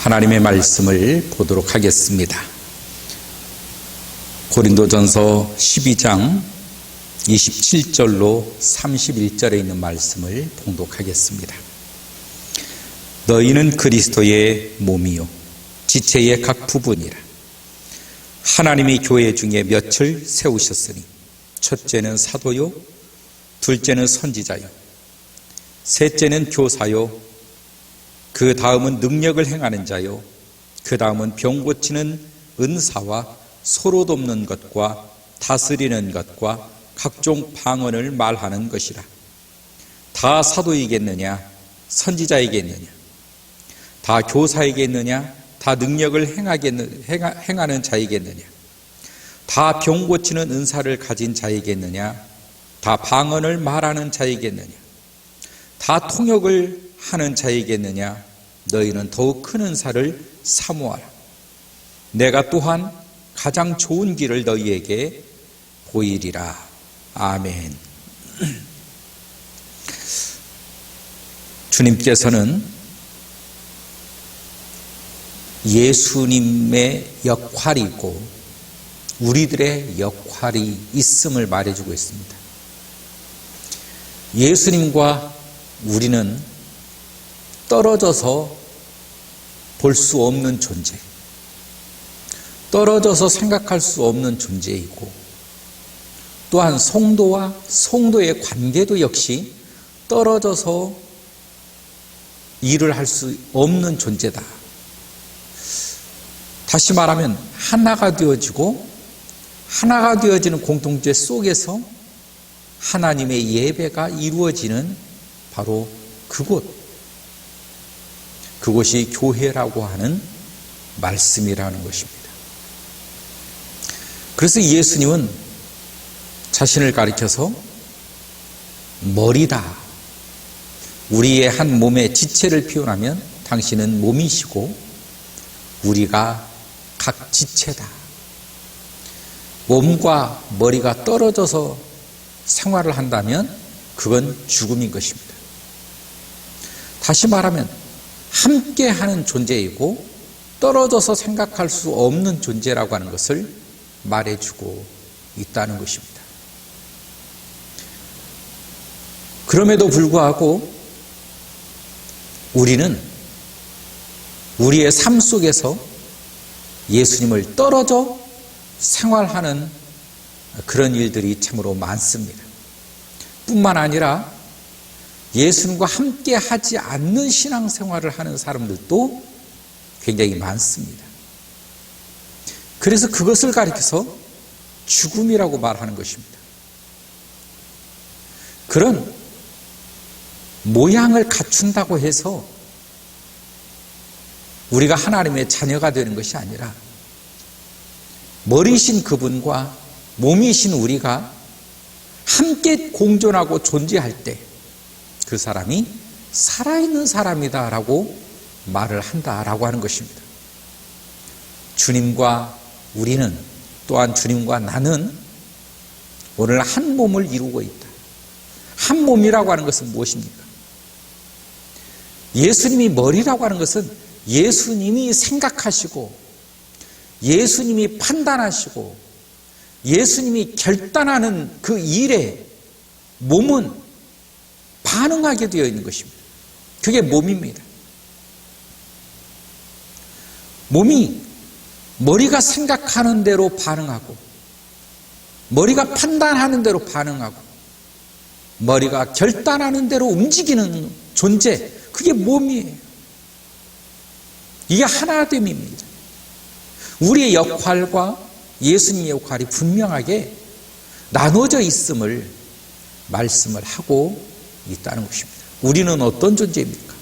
하나님의 말씀을 보도록 하겠습니다. 고린도전서 12장 27절로 31절에 있는 말씀을 봉독하겠습니다. 너희는 그리스도의 몸이요 지체의 각 부분이라. 하나님이 교회 중에 몇을 세우셨으니 첫째는 사도요, 둘째는 선지자요, 셋째는 교사요, 그 다음은 능력을 행하는 자요, 그 다음은 병 고치는 은사와 서로 돕는 것과 다스리는 것과 각종 방언을 말하는 것이라. 다 사도이겠느냐? 선지자이겠느냐? 다 교사이겠느냐? 다 능력을 행하는 자이겠느냐? 다 병 고치는 은사를 가진 자이겠느냐? 다 방언을 말하는 자이겠느냐? 다 통역을 하는 자이겠느냐? 너희는 더욱 큰 은사를 사모하라. 내가 또한 가장 좋은 길을 너희에게 보이리라. 아멘. 주님께서는 예수님의 역할이 있고 우리들의 역할이 있음을 말해주고 있습니다. 예수님과 우리는 떨어져서 볼 수 없는 존재, 떨어져서 생각할 수 없는 존재이고, 또한 성도와 성도의 관계도 역시 떨어져서 일을 할 수 없는 존재다. 다시 말하면 하나가 되어지고 하나가 되어지는 공동체 속에서 하나님의 예배가 이루어지는 바로 그곳이 교회라고 하는 말씀이라는 것입니다. 그래서 예수님은 자신을 가리켜서 머리다. 우리의 한 몸의 지체를 표현하면 당신은 몸이시고 우리가 각 지체다. 몸과 머리가 떨어져서 생활을 한다면 그건 죽음인 것입니다. 다시 말하면 함께하는 존재이고 떨어져서 생각할 수 없는 존재라고 하는 것을 말해주고 있다는 것입니다. 그럼에도 불구하고 우리는 우리의 삶 속에서 예수님을 떨어져 생활하는 그런 일들이 참으로 많습니다. 뿐만 아니라 예수님과 함께 하지 않는 신앙생활을 하는 사람들도 굉장히 많습니다. 그래서 그것을 가리켜서 죽음이라고 말하는 것입니다. 그런 모양을 갖춘다고 해서 우리가 하나님의 자녀가 되는 것이 아니라 머리신 그분과 몸이신 우리가 함께 공존하고 존재할 때 그 사람이 살아있는 사람이다라고 말을 한다라고 하는 것입니다. 주님과 우리는, 또한 주님과 나는 오늘 한 몸을 이루고 있다. 한 몸이라고 하는 것은 무엇입니까? 예수님이 머리라고 하는 것은 예수님이 생각하시고 예수님이 판단하시고 예수님이 결단하는 그 일에 몸은 반응하게 되어 있는 것입니다. 그게 몸입니다. 몸이 머리가 생각하는 대로 반응하고 머리가 판단하는 대로 반응하고 머리가 결단하는 대로 움직이는 존재, 그게 몸이에요. 이게 하나됨입니다. 우리의 역할과 예수님의 역할이 분명하게 나눠져 있음을 말씀을 하고 있다는 것입니다. 우리는 어떤 존재입니까?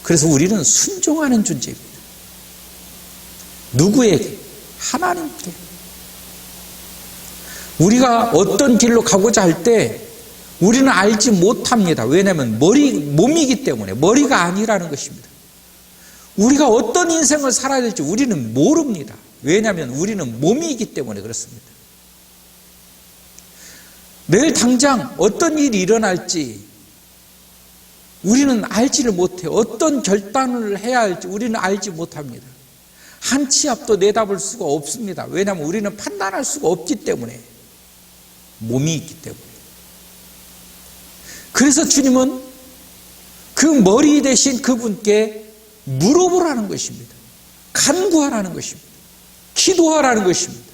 그래서 우리는 순종하는 존재입니다. 누구에게? 하나님께. 우리가 어떤 길로 가고자 할 때 우리는 알지 못합니다. 왜냐하면 몸이기 때문에, 머리가 아니라는 것입니다. 우리가 어떤 인생을 살아야 될지 우리는 모릅니다. 왜냐하면 우리는 몸이기 때문에 그렇습니다. 내일 당장 어떤 일이 일어날지 우리는 알지를 못해요. 어떤 결단을 해야 할지 우리는 알지 못합니다. 한 치 앞도 내다볼 수가 없습니다. 왜냐하면 우리는 판단할 수가 없기 때문에, 몸이 있기 때문에. 그래서 주님은 그 머리 대신 그분께 물어보라는 것입니다. 간구하라는 것입니다. 기도하라는 것입니다.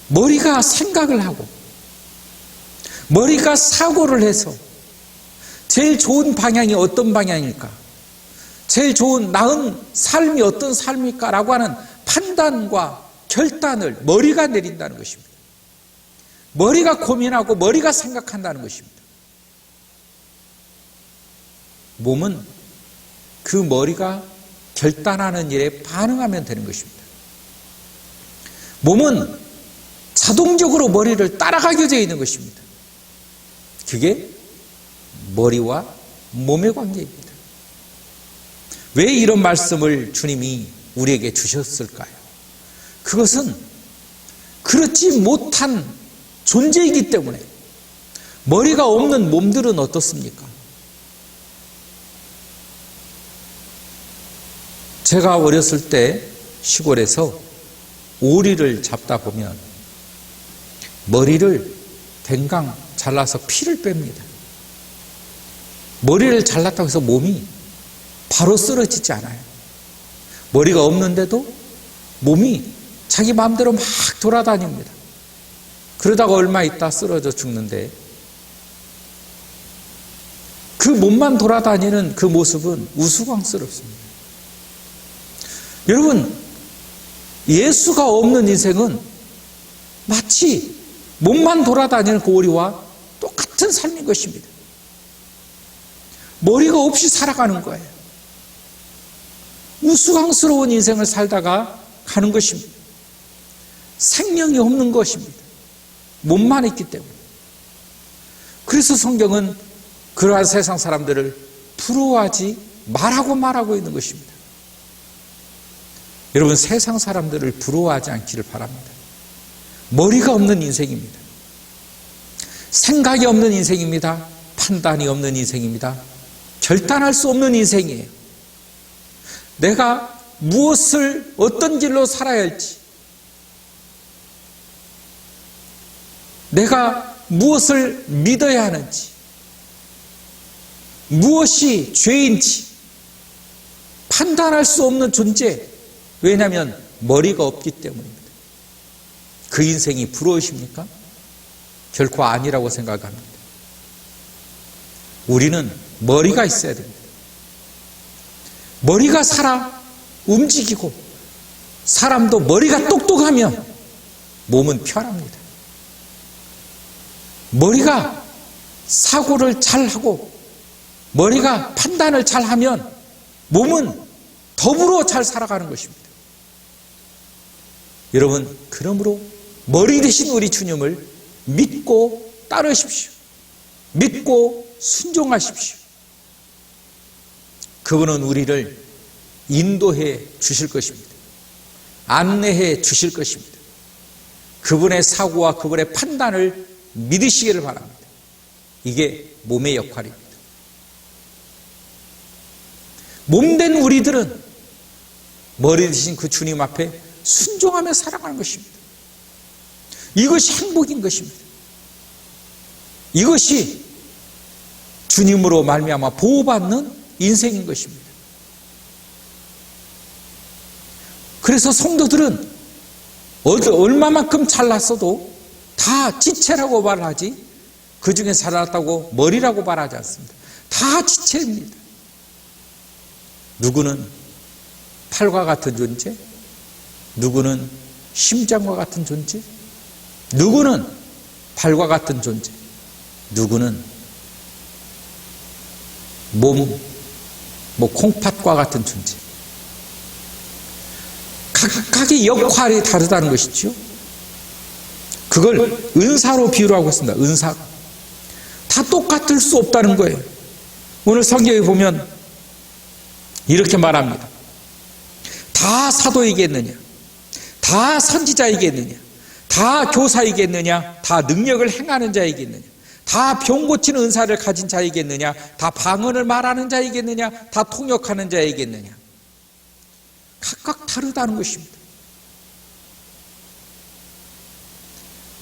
머리가 생각을 하고 머리가 사고를 해서 제일 좋은 방향이 어떤 방향일까? 제일 좋은 나은 삶이 어떤 삶일까? 라고 하는 판단과 결단을 머리가 내린다는 것입니다. 머리가 고민하고 머리가 생각한다는 것입니다. 몸은 그 머리가 결단하는 일에 반응하면 되는 것입니다. 몸은 자동적으로 머리를 따라가게 되어 있는 것입니다. 그게 머리와 몸의 관계입니다. 왜 이런 말씀을 주님이 우리에게 주셨을까요? 그것은 그렇지 못한 존재이기 때문에. 머리가 없는 몸들은 어떻습니까? 제가 어렸을 때 시골에서 오리를 잡다 보면 머리를 댕강 잘라서 피를 뺍니다. 머리를 잘랐다고 해서 몸이 바로 쓰러지지 않아요. 머리가 없는데도 몸이 자기 마음대로 막 돌아다닙니다. 그러다가 얼마 있다 쓰러져 죽는데, 그 몸만 돌아다니는 그 모습은 우스꽝스럽습니다. 여러분, 예수가 없는 인생은 마치 몸만 돌아다니는 그 오리와 똑같은 삶인 것입니다. 머리가 없이 살아가는 거예요. 우스꽝스러운 인생을 살다가 가는 것입니다. 생명이 없는 것입니다. 몸만 있기 때문에. 그래서 성경은 그러한 세상 사람들을 부러워하지 말라고 있는 것입니다. 여러분, 세상 사람들을 부러워하지 않기를 바랍니다. 머리가 없는 인생입니다. 생각이 없는 인생입니다. 판단이 없는 인생입니다. 결단할 수 없는 인생이에요. 내가 무엇을 어떤 길로 살아야 할지, 내가 무엇을 믿어야 하는지, 무엇이 죄인지 판단할 수 없는 존재. 왜냐하면 머리가 없기 때문입니다. 그 인생이 부러우십니까? 결코 아니라고 생각합니다. 우리는 머리가 있어야 됩니다. 머리가 살아 움직이고, 사람도 머리가 똑똑하면 몸은 편합니다. 머리가 사고를 잘하고 머리가 판단을 잘하면 몸은 더불어 잘 살아가는 것입니다. 여러분, 그러므로 머리 대신 우리 주님을 믿고 따르십시오. 믿고 순종하십시오. 그분은 우리를 인도해 주실 것입니다. 안내해 주실 것입니다. 그분의 사고와 그분의 판단을 믿으시기를 바랍니다. 이게 몸의 역할입니다. 몸된 우리들은 머리 대신 그 주님 앞에 순종하며 살아가는 것입니다. 이것이 행복인 것입니다. 이것이 주님으로 말미암아 보호받는 인생인 것입니다. 그래서 성도들은 얼마만큼 잘났어도 다 지체라고 말하지, 그 중에 잘났다고 머리라고 말하지 않습니다. 다 지체입니다. 누구는 팔과 같은 존재, 누구는 심장과 같은 존재, 누구는 발과 같은 존재, 누구는 콩팥과 같은 존재. 각각의 역할이 다르다는 것이죠. 그걸 은사로 비유를 하고 있습니다. 은사. 다 똑같을 수 없다는 거예요. 오늘 성경에 보면 이렇게 말합니다. 다 사도이겠느냐? 다 선지자이겠느냐? 다 교사이겠느냐? 다 능력을 행하는 자이겠느냐? 다 병 고치는 은사를 가진 자이겠느냐? 다 방언을 말하는 자이겠느냐? 다 통역하는 자이겠느냐? 각각 다르다는 것입니다.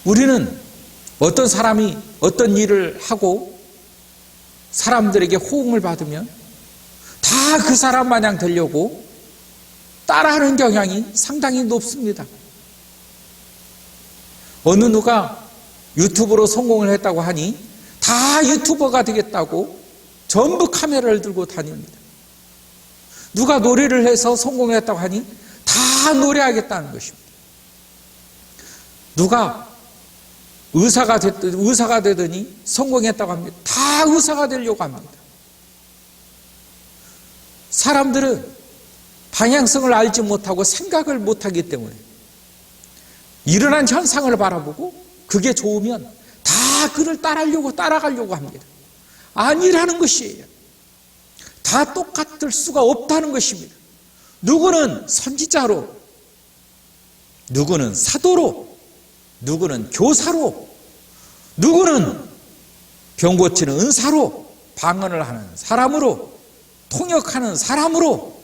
우리는 어떤 사람이 어떤 일을 하고 사람들에게 호응을 받으면 다 그 사람 마냥 되려고 따라하는 경향이 상당히 높습니다. 어느 누가 유튜브로 성공을 했다고 하니 다 유튜버가 되겠다고 전부 카메라를 들고 다닙니다. 누가 노래를 해서 성공했다고 하니 다 노래하겠다는 것입니다. 누가 의사가 되더니 성공했다고 합니다. 다 의사가 되려고 합니다. 사람들은 방향성을 알지 못하고 생각을 못하기 때문에 일어난 현상을 바라보고 그게 좋으면 다 그를 따라가려고 합니다. 아니라는 것이에요. 다 똑같을 수가 없다는 것입니다. 누구는 선지자로, 누구는 사도로, 누구는 교사로, 누구는 병 고치는 은사로, 방언을 하는 사람으로, 통역하는 사람으로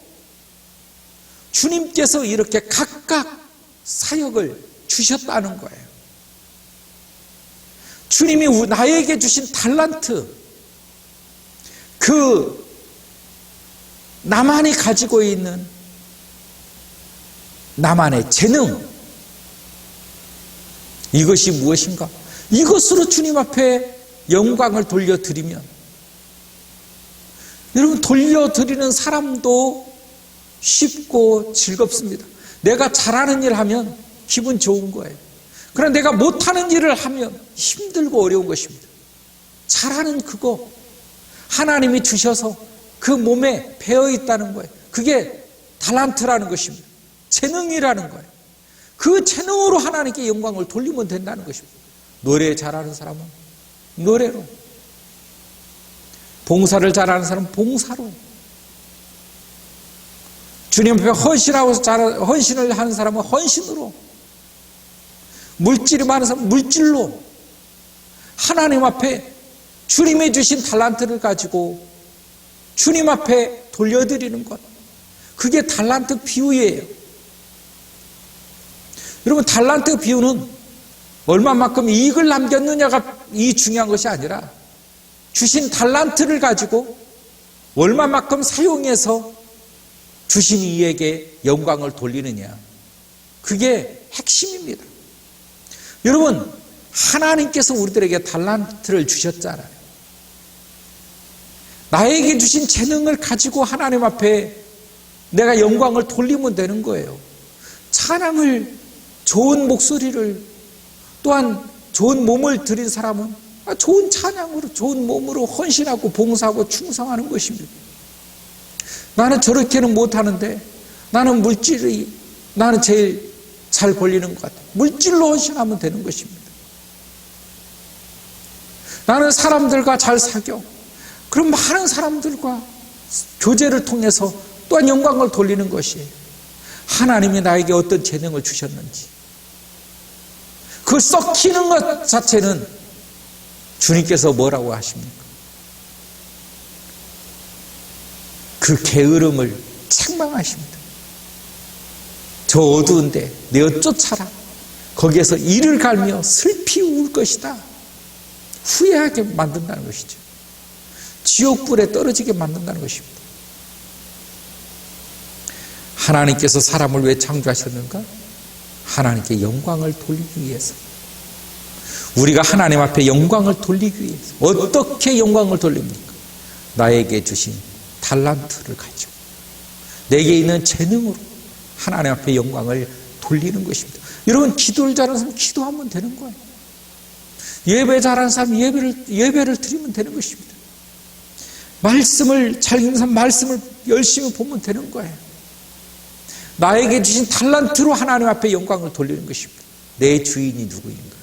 주님께서 이렇게 각각 사역을 주셨다는 거예요. 주님이 나에게 주신 달란트, 그 나만이 가지고 있는 나만의 재능, 이것이 무엇인가? 이것으로 주님 앞에 영광을 돌려드리면, 여러분, 돌려드리는 사람도 쉽고 즐겁습니다. 내가 잘하는 일 하면 기분 좋은 거예요. 그러나 내가 못하는 일을 하면 힘들고 어려운 것입니다. 잘하는 그거 하나님이 주셔서 그 몸에 배어 있다는 거예요. 그게 달란트라는 것입니다. 재능이라는 거예요. 그 재능으로 하나님께 영광을 돌리면 된다는 것입니다. 노래 잘하는 사람은 노래로, 봉사를 잘하는 사람은 봉사로, 주님 앞에 헌신을 하는 사람은 헌신으로, 물질이 많은 사람은 물질로, 하나님 앞에 주님이 주신 달란트를 가지고 주님 앞에 돌려드리는 것, 그게 달란트 비유예요. 여러분, 달란트 비유는 얼마만큼 이익을 남겼느냐가 이 중요한 것이 아니라 주신 달란트를 가지고 얼마만큼 사용해서 주신 이에게 영광을 돌리느냐, 그게 핵심입니다. 여러분, 하나님께서 우리들에게 달란트를 주셨잖아요. 나에게 주신 재능을 가지고 하나님 앞에 내가 영광을 돌리면 되는 거예요. 찬양을, 좋은 목소리를, 또한 좋은 몸을 드린 사람은 좋은 찬양으로, 좋은 몸으로 헌신하고 봉사하고 충성하는 것입니다. 나는 저렇게는 못하는데 나는 나는 제일 잘 걸리는 것 같아요. 물질로 헌신하면 되는 것입니다. 나는 사람들과 잘 사겨. 그럼 많은 사람들과 교제를 통해서 또한 영광을 돌리는 것이에요. 하나님이 나에게 어떤 재능을 주셨는지, 그 썩히는 것 자체는 주님께서 뭐라고 하십니까? 그 게으름을 책망하십니다. 저 어두운데 내어 쫓아라. 거기에서 이를 갈며 슬피 울 것이다. 후회하게 만든다는 것이죠. 지옥불에 떨어지게 만든다는 것입니다. 하나님께서 사람을 왜 창조하셨는가? 하나님께 영광을 돌리기 위해서. 우리가 하나님 앞에 영광을 돌리기 위해서. 어떻게 영광을 돌립니까? 나에게 주신 달란트를 가지고, 내게 있는 재능으로 하나님 앞에 영광을 돌리는 것입니다. 여러분, 기도를 잘하는 사람 기도하면 되는 거예요. 예배 잘하는 사람 예배를 드리면 되는 것입니다. 말씀을 잘 읽는 사람 말씀을 열심히 보면 되는 거예요. 나에게 주신 달란트로 하나님 앞에 영광을 돌리는 것입니다. 내 주인이 누구인가?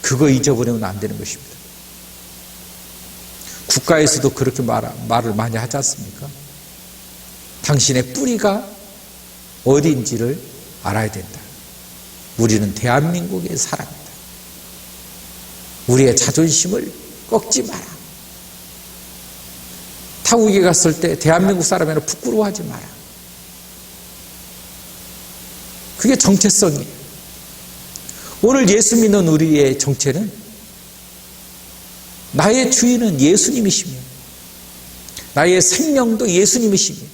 그거 잊어버리면 안 되는 것입니다. 국가에서도 그렇게 말을 많이 하지 않습니까? 당신의 뿌리가 어딘지를 알아야 된다. 우리는 대한민국의 사람이다. 우리의 자존심을 꺾지 마라. 타국에 갔을 때 대한민국 사람이라 부끄러워하지 마라. 그게 정체성이에요. 오늘 예수 믿는 우리의 정체는 나의 주인은 예수님이시며 나의 생명도 예수님이시며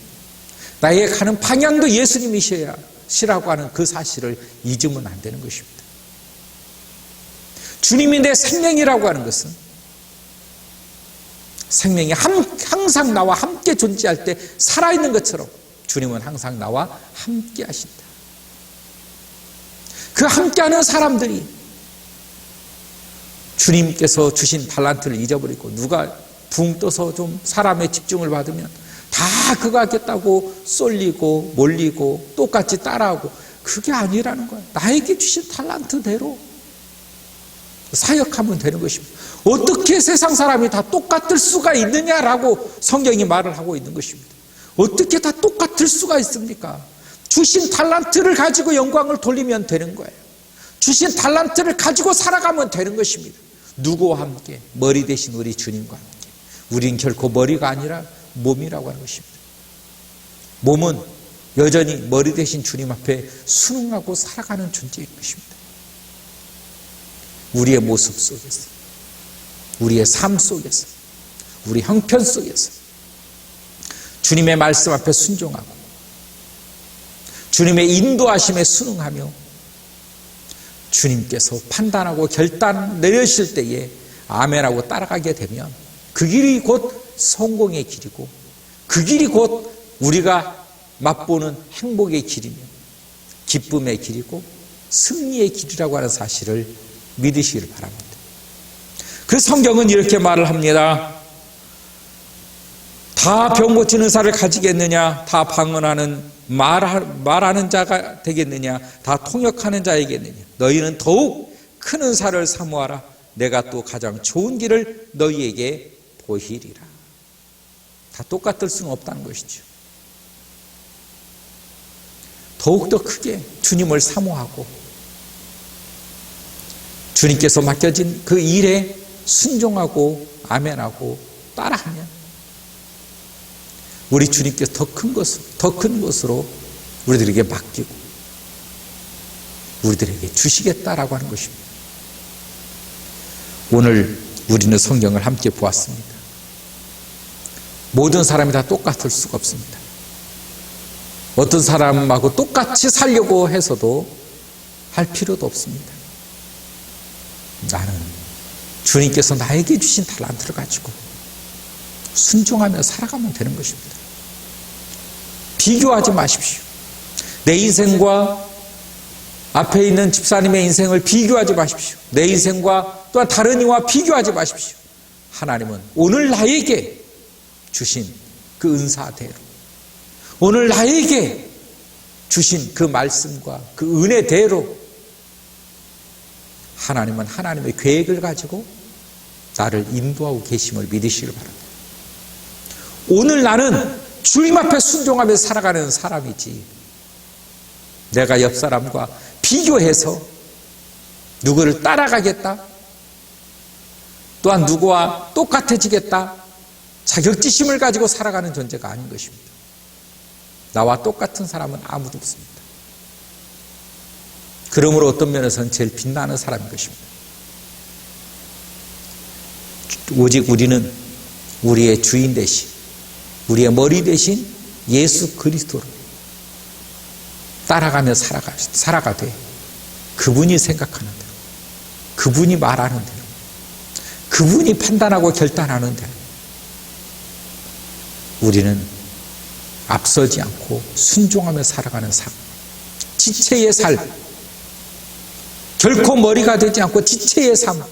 나의 가는 방향도 예수님이시라고 하는 그 사실을 잊으면 안 되는 것입니다. 주님이 내 생명이라고 하는 것은 생명이 항상 나와 함께 존재할 때 살아있는 것처럼 주님은 항상 나와 함께 하신다. 그 함께하는 사람들이 주님께서 주신 달란트를 잊어버리고 누가 붕 떠서 좀 사람의 집중을 받으면 다 그거 하겠다고 쏠리고 몰리고 똑같이 따라하고, 그게 아니라는 거예요. 나에게 주신 달란트대로 사역하면 되는 것입니다. 어떻게 세상 사람이 다 똑같을 수가 있느냐라고 성경이 말을 하고 있는 것입니다. 어떻게 다 똑같을 수가 있습니까? 주신 달란트를 가지고 영광을 돌리면 되는 거예요. 주신 달란트를 가지고 살아가면 되는 것입니다. 누구와 함께? 머리 대신 우리 주님과 함께. 우린 결코 머리가 아니라 몸이라고 하는 것입니다. 몸은 여전히 머리 대신 주님 앞에 순응하고 살아가는 존재인 것입니다. 우리의 모습 속에서, 우리의 삶 속에서, 우리 형편 속에서 주님의 말씀 앞에 순종하고 주님의 인도하심에 순응하며 주님께서 판단하고 결단 내리실 때에 아멘하고 따라가게 되면 그 길이 곧 성공의 길이고 그 길이 곧 우리가 맛보는 행복의 길이며 기쁨의 길이고 승리의 길이라고 하는 사실을 믿으시길 바랍니다. 그래서 성경은 이렇게 말을 합니다. 다 병 고치는 사를 가지겠느냐? 다 방언하는 말하는 자가 되겠느냐? 다 통역하는 자이겠느냐? 너희는 더욱 큰 은사를 사모하라. 내가 또 가장 좋은 길을 너희에게 보이리라. 다 똑같을 수는 없다는 것이죠. 더욱더 크게 주님을 사모하고 주님께서 맡겨진 그 일에 순종하고 아멘하고 따라하면 우리 주님께서 더 큰 것으로 우리들에게 맡기고 우리들에게 주시겠다라고 하는 것입니다. 오늘 우리는 성경을 함께 보았습니다. 모든 사람이 다 똑같을 수가 없습니다. 어떤 사람하고 똑같이 살려고 해서도 할 필요도 없습니다. 나는 주님께서 나에게 주신 달란트를 가지고 순종하며 살아가면 되는 것입니다. 비교하지 마십시오. 내 인생과 앞에 있는 집사님의 인생을 비교하지 마십시오. 내 인생과 또한 다른 이와 비교하지 마십시오. 하나님은 오늘 나에게 주신 그 은사대로, 오늘 나에게 주신 그 말씀과 그 은혜대로 하나님은 하나님의 계획을 가지고 나를 인도하고 계심을 믿으시길 바랍니다. 오늘 나는 주님 앞에 순종하며 살아가는 사람이지, 내가 옆 사람과 비교해서 누구를 따라가겠다, 또한 누구와 똑같아지겠다, 자격지심을 가지고 살아가는 존재가 아닌 것입니다. 나와 똑같은 사람은 아무도 없습니다. 그러므로 어떤 면에서는 제일 빛나는 사람인 것입니다. 오직 우리는 우리의 주인 대신, 우리의 머리 대신 예수 그리스도를 따라가며 살아가되 그분이 생각하는 대로, 그분이 말하는 대로, 그분이 판단하고 결단하는 대로 우리는 앞서지 않고 순종하며 살아가는 삶, 지체의 삶, 결코 머리가 되지 않고 지체의 삶,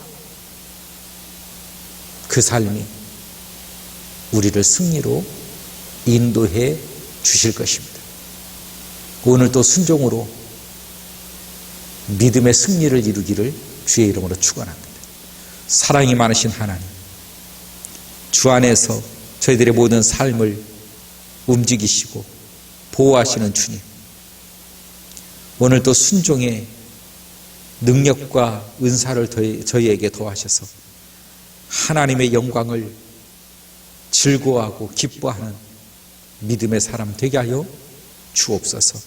그 삶이 우리를 승리로 인도해 주실 것입니다. 오늘도 순종으로 믿음의 승리를 이루기를 주의 이름으로 축원합니다. 사랑이 많으신 하나님, 주 안에서 저희들의 모든 삶을 움직이시고 보호하시는 주님, 오늘도 순종의 능력과 은사를 저희에게 더하셔서 하나님의 영광을 즐거워하고 기뻐하는 믿음의 사람 되게 하여 주옵소서.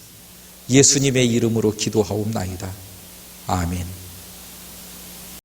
예수님의 이름으로 기도하옵나이다. 아멘.